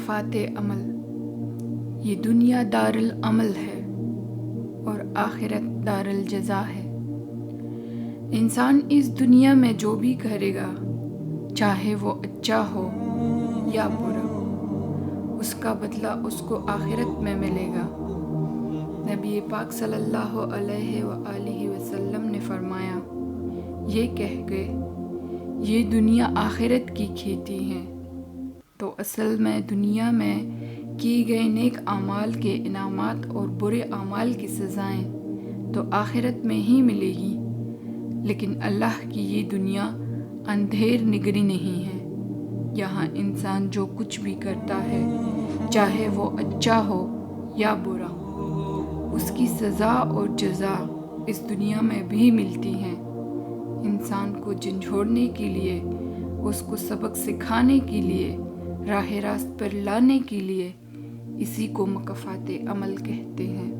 مکافات عمل، یہ دنیا دار العمل ہے اور آخرت دار الجزا ہے۔ انسان اس دنیا میں جو بھی کرے گا، چاہے وہ اچھا ہو یا برا، اس کا بدلہ اس کو آخرت میں ملے گا۔ نبی پاک صلی اللہ علیہ وآلہ وسلم نے فرمایا، یہ کہہ کے یہ دنیا آخرت کی کھیتی ہے، تو اصل میں دنیا میں کیے گئے نیک اعمال کے انعامات اور برے اعمال کی سزائیں تو آخرت میں ہی ملے گی، لیکن اللہ کی یہ دنیا اندھیر نگری نہیں ہے۔ یہاں انسان جو کچھ بھی کرتا ہے، چاہے وہ اچھا ہو یا برا، اس کی سزا اور جزا اس دنیا میں بھی ملتی ہے۔ انسان کو جھنجھوڑنے کے لیے، اس کو سبق سکھانے کے لیے، راہ راست پر لانے کے لیے اسی کو مکافات عمل کہتے ہیں۔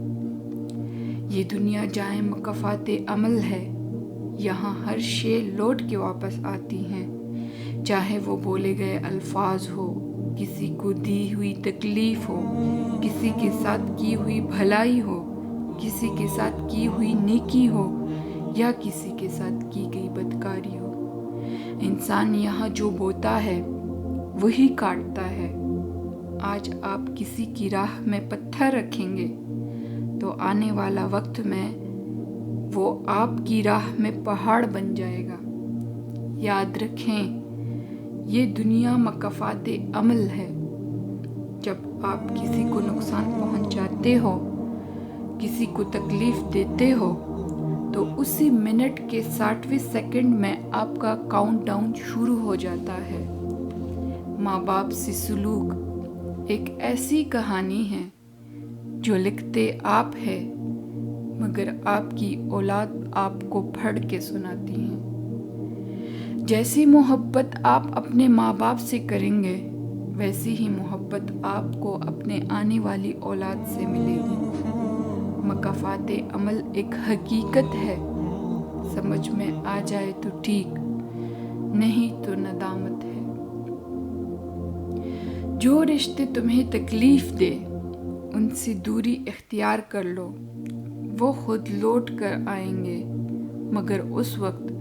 یہ دنیا جائے مکافات عمل ہے، یہاں ہر شے لوٹ کے واپس آتی ہیں، چاہے وہ بولے گئے الفاظ ہو، کسی کو دی ہوئی تکلیف ہو، کسی کے ساتھ کی ہوئی بھلائی ہو، کسی کے ساتھ کی ہوئی نیکی ہو یا کسی کے ساتھ کی گئی بدکاری ہو۔ انسان یہاں جو بوتا ہے وہی کاٹتا ہے۔ آج آپ کسی کی راہ میں پتھر رکھیں گے تو آنے والا وقت میں وہ آپ کی راہ میں پہاڑ بن جائے گا۔ یاد رکھیں، یہ دنیا مکافات عمل ہے۔ جب آپ کسی کو نقصان پہنچاتے ہو، کسی کو تکلیف دیتے ہو، تو اسی منٹ کے 60ویں سیکنڈ میں آپ کا کاؤنٹ ڈاؤن شروع ہو جاتا ہے۔ ماں باپ سے سلوک ایک ایسی کہانی ہے جو لکھتے آپ ہے، مگر آپ کی اولاد آپ کو پڑھ کے سناتی ہے۔ جیسی محبت آپ اپنے ماں باپ سے کریں گے، ویسی ہی محبت آپ کو اپنے آنے والی اولاد سے ملے گی۔ مکافات عمل ایک حقیقت ہے، سمجھ میں آ جائے تو ٹھیک، نہیں تو ندامت ہے۔ جو رشتے تمہیں تکلیف دے، ان سے دوری اختیار کر لو، وہ خود لوٹ کر آئیں گے، مگر اس وقت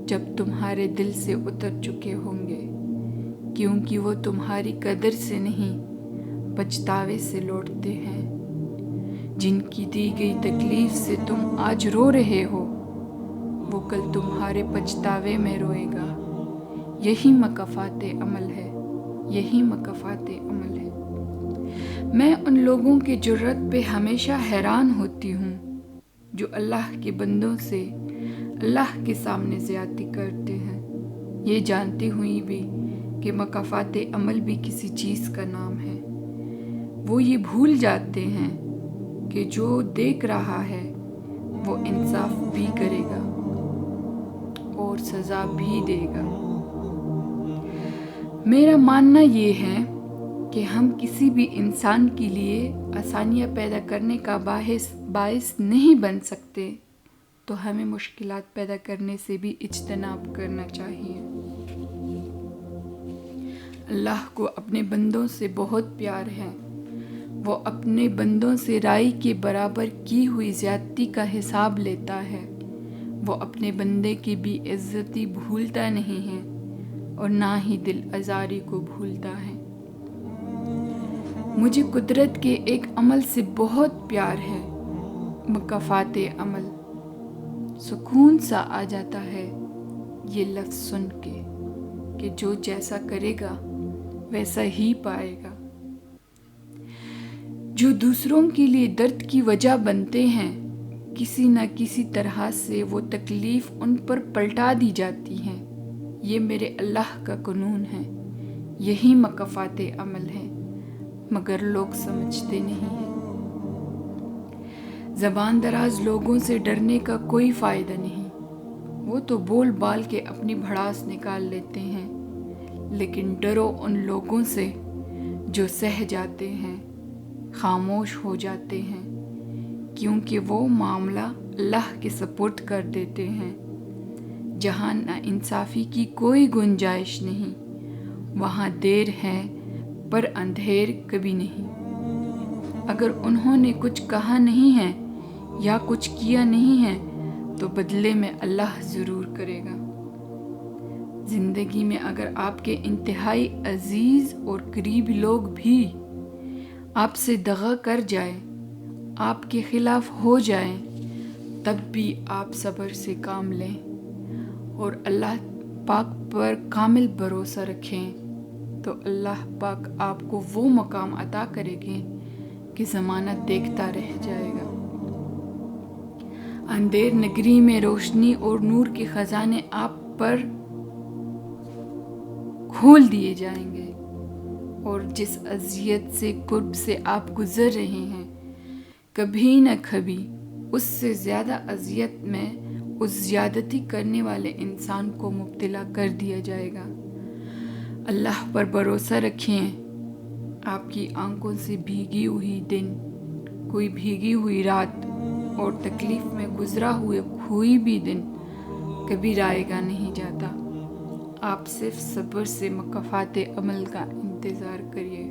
جب تمہارے دل سے اتر چکے ہوں گے، کیونکہ وہ تمہاری قدر سے نہیں، پچھتاوے سے لوٹتے ہیں۔ جن کی دی گئی تکلیف سے تم آج رو رہے ہو، وہ کل تمہارے پچھتاوے میں روئے گا۔ یہی مکافات عمل ہے، یہی مکافات عمل ہے۔ میں ان لوگوں کی جرأت پہ ہمیشہ حیران ہوتی ہوں جو اللہ کے بندوں سے اللہ کے سامنے زیادتی کرتے ہیں، یہ جانتے ہوئے بھی کہ مکافات عمل بھی کسی چیز کا نام ہے۔ وہ یہ بھول جاتے ہیں کہ جو دیکھ رہا ہے وہ انصاف بھی کرے گا اور سزا بھی دے گا۔ میرا ماننا یہ ہے کہ ہم کسی بھی انسان کے لیے آسانیاں پیدا کرنے کا باعث نہیں بن سکتے، تو ہمیں مشکلات پیدا کرنے سے بھی اجتناب کرنا چاہیے۔ اللہ کو اپنے بندوں سے بہت پیار ہے۔ وہ اپنے بندوں سے رائی کے برابر کی ہوئی زیادتی کا حساب لیتا ہے۔ وہ اپنے بندے کی بے عزتی بھولتا نہیں ہے اور نہ ہی دل آزاری کو بھولتا ہے۔ مجھے قدرت کے ایک عمل سے بہت پیار ہے، مکافات عمل۔ سکون سا آ جاتا ہے یہ لفظ سن کے کہ جو جیسا کرے گا ویسا ہی پائے گا۔ جو دوسروں کے لیے درد کی وجہ بنتے ہیں، کسی نہ کسی طرح سے وہ تکلیف ان پر پلٹا دی جاتی ہے۔ یہ میرے اللہ کا قانون ہے، یہی مکافات عمل ہے، مگر لوگ سمجھتے نہیں ہیں۔ زبان دراز لوگوں سے ڈرنے کا کوئی فائدہ نہیں، وہ تو بول بال کے اپنی بھڑاس نکال لیتے ہیں، لیکن ڈرو ان لوگوں سے جو سہ جاتے ہیں، خاموش ہو جاتے ہیں، کیونکہ وہ معاملہ اللہ کے سپرد کر دیتے ہیں۔ جہاں نا انصافی کی کوئی گنجائش نہیں، وہاں دیر ہے پر اندھیر کبھی نہیں۔ اگر انہوں نے کچھ کہا نہیں ہے یا کچھ کیا نہیں ہے تو بدلے میں اللہ ضرور کرے گا۔ زندگی میں اگر آپ کے انتہائی عزیز اور قریبی لوگ بھی آپ سے دغا کر جائیں، آپ کے خلاف ہو جائیں، تب بھی آپ صبر سے کام لیں اور اللہ پاک پر کامل بھروسہ رکھیں، تو اللہ پاک آپ کو وہ مقام عطا کرے گے کہ زمانہ دیکھتا رہ جائے گا۔ اندھیر نگری میں روشنی اور نور کے خزانے آپ پر کھول دیے جائیں گے، اور جس اذیت سے کرب سے آپ گزر رہے ہیں، کبھی نہ کبھی اس سے زیادہ اذیت میں اس زیادتی کرنے والے انسان کو مبتلا کر دیا جائے گا۔ اللہ پر بھروسہ رکھیں۔ آپ کی آنکھوں سے بھیگی ہوئی دن، کوئی بھیگی ہوئی رات اور تکلیف میں گزرا ہوئی بھی دن کبھی رائے گا نہیں جاتا۔ آپ صرف صبر سے مکافات عمل کا انتظار کریے۔